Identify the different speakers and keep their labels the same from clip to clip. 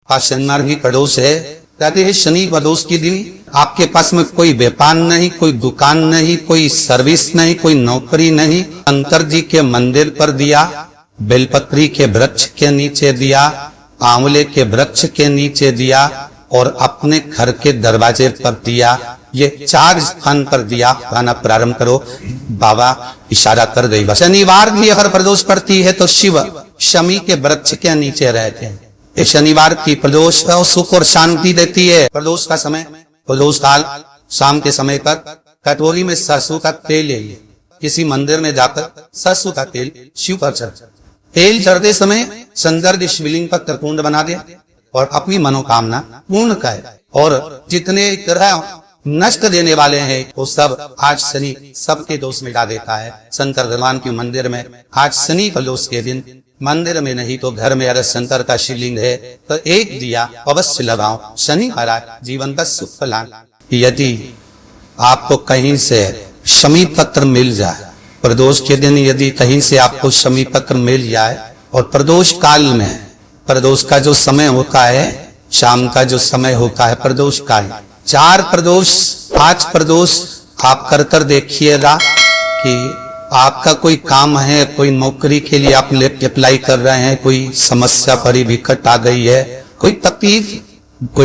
Speaker 1: शनिवार की प्रदोष है, कहते हैं शनि प्रदोष के दिन आपके पास में कोई व्यापार नहीं, कोई दुकान नहीं, कोई सर्विस नहीं, कोई नौकरी नहीं। शंकर जी के मंदिर पर दिया, बेलपत्री के वृक्ष के नीचे दिया, आंवले के वृक्ष के नीचे दिया और अपने घर के दरवाजे पर दिया। ये 4 स्थान पर दिया खाना प्रारंभ करो। बाबा इशारा कर देगा। शनिवार भी अगर प्रदोष पड़ती है तो शिव शमी के वृक्ष के नीचे रहते हैं। ये शनिवार की प्रदोष है और सुख और शांति देती है। प्रदोष का समय, प्रदोष काल शाम के समय पर कटोरी में सरसों का तेल ले, किसी मंदिर में जाकर सरसों का तेल शिव पर चढ़, तेल चढ़ते समय संदर्भ शिवलिंग पर त्रिपुंड बना दे और अपनी मनोकामना पूर्ण करे। और जितने ग्रह नष्ट देने वाले हैं वो सब आज शनि सबके दोष मिटा देता है। शंकर भगवान के मंदिर में आज शनि प्रदोष के दिन मंदिर में नहीं तो घर में अगर शंकर का शिवलिंग है तो एक दिया अवश्य लगाओ। शनि महाराज जीवन का सुख फलान। यदि आपको कहीं से शमी पत्र मिल जाए, प्रदोष के दिन यदि कहीं से आपको शमी पत्र मिल जाए और प्रदोष काल में, प्रदोष का जो समय होता है शाम का जो समय होता है प्रदोष काल, 4 प्रदोष 5 प्रदोष आप कर कर देखिएगा कि आपका कोई काम है, कोई नौकरी के लिए आप अप्लाई कर रहे हैं, कोई समस्या बड़ी विकट आ गई है, कोई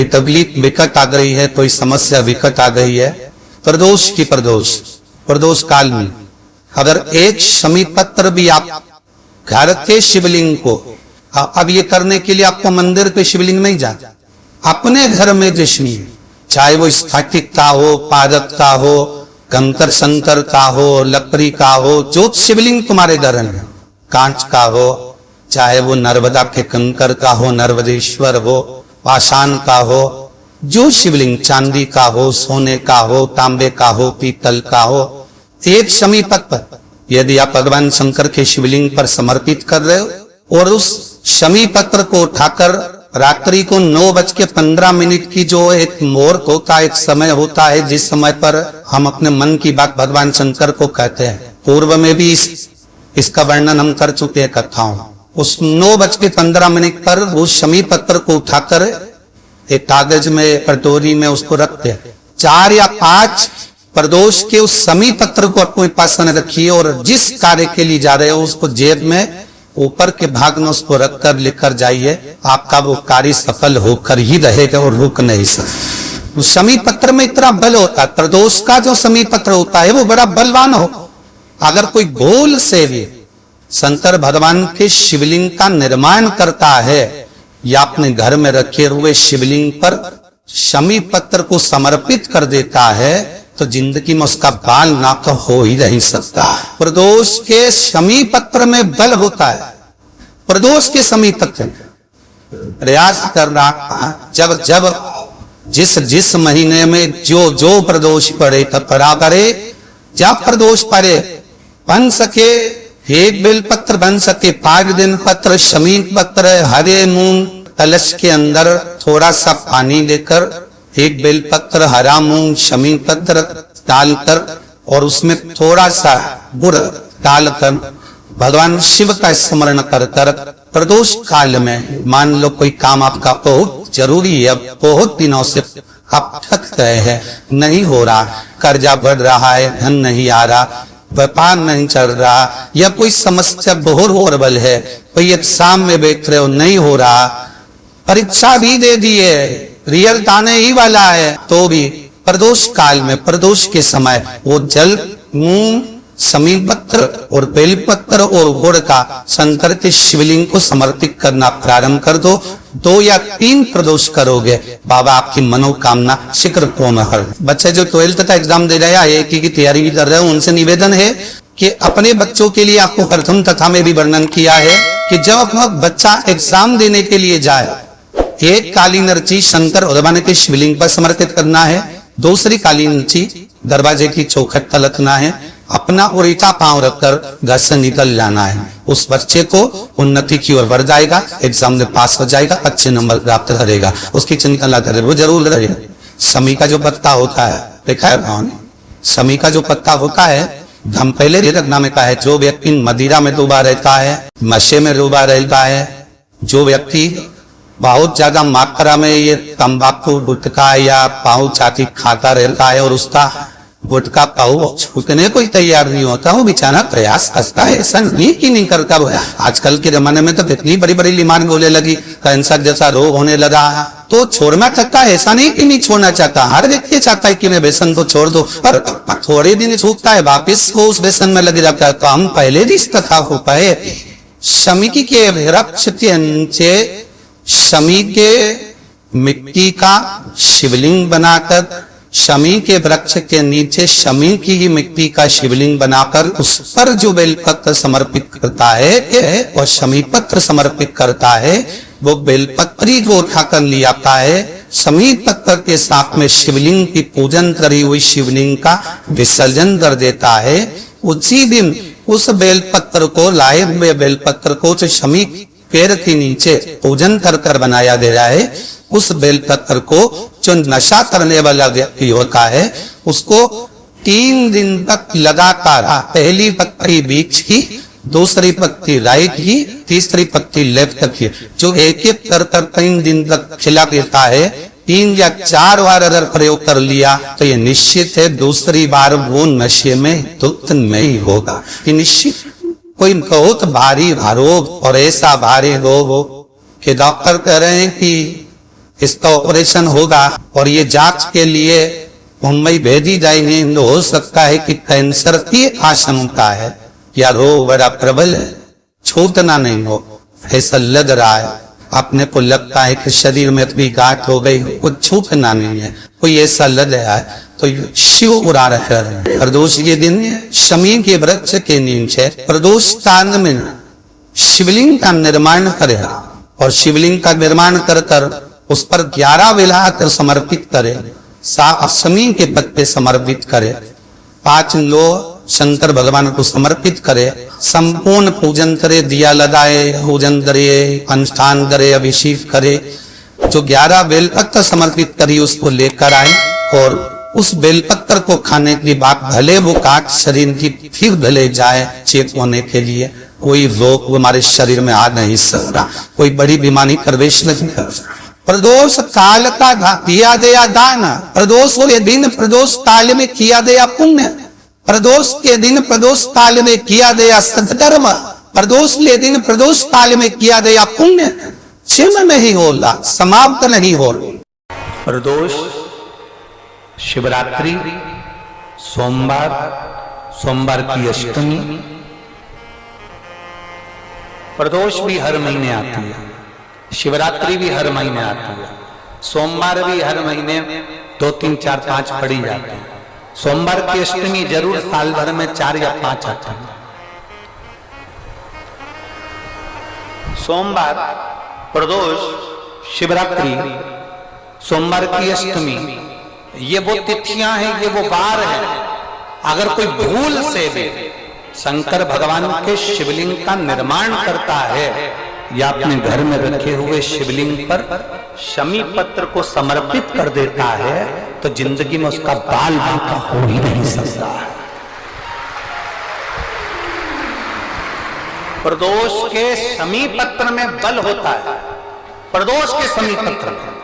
Speaker 1: तकलीफ विकट आ गई है, कोई समस्या विकट आ गई है, प्रदोष की प्रदोष काल में अगर एक शमी पत्र भी आप घर के शिवलिंग को, अब ये करने के लिए आपको मंदिर पे शिवलिंग नहीं जाना, अपने घर में जिसमें चाहे वो स्फटिक का हो, पारद का हो, कंकर शंकर का हो, लकड़ी का हो, जो शिवलिंग तुम्हारे घर में, कांच का हो, चाहे वो नर्मदा के कंकर का हो, नर्मदेश्वर हो, पाषाण का हो, जो शिवलिंग चांदी का हो, सोने का हो, तांबे का हो, पीतल का हो, एक शमी पत्र यदि आप भगवान शंकर के शिवलिंग पर समर्पित कर रहे हो और उस शमी पत्र को उठाकर रात्रि को 9:15 की जो एक मुहूर्त होता है, एक समय होता है जिस समय पर हम अपने मन की बात भगवान शंकर को कहते हैं, पूर्व में भी इसका वर्णन हम कर चुके हैं कथाओं। उस 9:15 पर उस शमी पत्र को उठाकर एक कागज में, कटोरी में उसको रखते हैं। 4 या 5 प्रदोष के उस शमी पत्र को अपने पास में रखिए और जिस कार्य के लिए जा रहे हो उसको जेब में ऊपर के भाग में उसको रखकर लेकर जाइए। आपका वो कार्य सफल होकर ही रहेगा और रुक नहीं सकता। उस शमी पत्र में इतना बल होता है, प्रदोष का जो शमी पत्र होता है वो बड़ा बलवान हो। अगर कोई भूल से भी शंकर भगवान के शिवलिंग का निर्माण करता है या अपने घर में रखे हुए शिवलिंग पर शमी पत्र को समर्पित कर देता है तो जिंदगी में उसका बाल ना तो हो ही नहीं सकता। प्रदोष के शमी पत्र में बल होता है। प्रदोष के शमी पत्र प्रयास करना, जब जब जिस महीने में जो प्रदोष पड़े तब पड़ा करे, जब प्रदोष पड़े बन सके एक बेलपत्र, बन सके 5 दिन पत्र, शमी पत्र, हरे मूंग, कलश के अंदर थोड़ा सा पानी लेकर एक बेलपत्र, हरा मूंग, शमी पत्र डालकर और उसमें थोड़ा सा गुड़ डालकर भगवान शिव का स्मरण कर कर प्रदोष काल में, मान लो कोई काम आपका बहुत जरूरी है, बहुत दिनों से आप थक गए हैं, नहीं हो रहा, कर्जा बढ़ रहा है, धन नहीं आ रहा, व्यापार नहीं चल रहा, या कोई समस्या बहुत होरबल है, कोई एग्जाम में बैठ रहे हो नहीं हो रहा, परीक्षा भी दे दी है, रिजल्ट आने ही वाला है, तो भी प्रदोष काल में, प्रदोष के समय वो जल, मूंग, शमी पत्र और बेलपत्र और गुड़ का शंकर के शिवलिंग को समर्पित करना प्रारंभ कर दो। 2 या 3 प्रदोष करोगे, बाबा आपकी मनोकामना शीघ्र पूर्ण कर। बच्चे जो 12th का एग्जाम दे रहे हैं, IIT की तैयारी भी कर रहे हैं, उनसे निवेदन है कि अपने बच्चों के लिए आपको प्रथम कथा में भी वर्णन किया है कि जब अपना बच्चा एग्जाम देने के लिए जाए, एक काली नर्ची शंकर भगवान के शिवलिंग पर समर्पित करना है, दूसरी काली नर्ची दरवाजे की चौखट पर रखना है, अपना उल्टा पांव रखकर घर से निकल जाना है। उस बच्चे को उन्नति की ओर बढ़ जाएगा, एग्जाम में पास हो जाएगा, अच्छे नंबर प्राप्त करेगा, उसकी चिंता न करे, वो जरूर रहे। शमी का जो पत्ता होता है, देखा है कौन? शमी का जो पत्ता होता है, हम पहले रखना में कहा है, जो व्यक्ति मदिरा में डूबा रहता है, नशे में डूबा रहता है, जो व्यक्ति बहुत ज्यादा मात्रा में ये तंबाकू गुटखा या पाऊ चाटी खाता रहता है और उसका गुटखा पाऊ छूटने को ही तैयार नहीं होता, वो बेचारा प्रयास करता है, ऐसा नहीं कि नहीं करता। आजकल के जमाने में तो इतनी बड़ी बड़ी बीमारी बोले लगी, कैंसर जैसा रोग होने लगा, तो छोड़ना चाहता है, ऐसा नहीं कि नहीं छोड़ना चाहता। हर व्यक्ति चाहता है कि मैं व्यसन को छोड़ दो, पर थोड़े दिन छूटता है वापिस वो उस व्यसन में लग जाता है। तो हम पहले भी इस कथा हो पाए, शमी के वृक्ष के नीचे शमी के मिट्टी का शिवलिंग बनाकर, शमी के वृक्ष के नीचे शमी की ही मिट्टी का शिवलिंग बनाकर उस पर जो बेलपत्र समर्पित करता है और शमी पत्र समर्पित करता है, वो बेलपत्री को उठाकर ले आता है, शमी पत्र के साथ में शिवलिंग की पूजन करी हुई शिवलिंग का विसर्जन कर देता है। उसी दिन उस बेलपत्र को, लाए हुए बेलपत्र को शमी पेड़ के नीचे पूजन कर कर बनाया गया है। उस बेलपत्र को जो नशा करने वाला व्यक्ति होता है उसको 3 दिन तक लगातार, पहली पत्ती बीच की, दूसरी पत्ती राइट की, तीसरी पत्ती लेफ्ट की, जो एक एक कर 3 दिन तक खिला देता है। 3 या 4 बार अगर प्रयोग कर लिया तो ये निश्चित है दूसरी बार वो नशे में धुत नहीं होगा। ये निश्चित कोई बहुत भारी रोग और ऐसा भारी रोग हो कि डॉक्टर कह रहे हैं कि इसका ऑपरेशन होगा और ये जांच के लिए मुंबई भेजी जाएंगे, तो हो सकता है कि कैंसर की आशंका है या रोग बड़ा प्रबल है, छूटना नहीं हो, ऐसा लग रहा है। अपने को लगता है कि शरीर में इतनी गांठ हो गई, कुछ छूटना नहीं है, कोई ऐसा लग रहा है, तो शिव उड़ा रहे हैं। प्रदोष के दिन शमी के वृक्ष के नीचे प्रदोष काल में शिवलिंग का निर्माण करे और शिवलिंग का निर्माण कर कर उस पर 11 बेलपत्र कर समर्पित करे, शमी के पत्ते समर्पित करे, 5 लो शंकर भगवान को समर्पित करे, संपूर्ण पूजन करे, दिया लगाए, पूजन करे, अनुष्ठान करे, अभिषेक करे। जो 11 बेलपत्र समर्पित करी उसको लेकर आए और उस बेलपत्र को खाने की बात, भले वो काट शरीर की फिर भले जाए चेक होने के लिए, कोई रोग हमारे शरीर में आ नहीं सकता, कोई बड़ी बीमारी प्रवेश नहीं कर सकता। प्रदोष काल का किया गया दान, प्रदोष के दिन प्रदोष काल में किया गया पुण्य, प्रदोष के दिन प्रदोष काल में किया गया सत्कर्म, प्रदोष के दिन प्रदोष काल में किया गया पुण्य क्षीण नहीं होला, समाप्त नहीं हो।
Speaker 2: प्रदोष शिवरात्रि, सोमवार, सोमवार की अष्टमी। प्रदोष भी हर महीने आती है, शिवरात्रि भी हर महीने आती है, सोमवार भी हर महीने 2, 3, 4, 5 पड़ी जाती है। सोमवार की अष्टमी जरूर साल भर में 4 या 5 आती है। सोमवार, प्रदोष, शिवरात्रि, सोमवार की अष्टमी, ये वो तिथियां हैं, ये वो वार है। अगर कोई भूल से भी शंकर भगवान के शिवलिंग का निर्माण करता है या अपने घर में रखे हुए शिवलिंग पर शमी पत्र को समर्पित कर देता है, तो जिंदगी में उसका बाल बांका हो ही नहीं सकता है। प्रदोष के शमी पत्र में बल होता है, प्रदोष के शमी पत्र में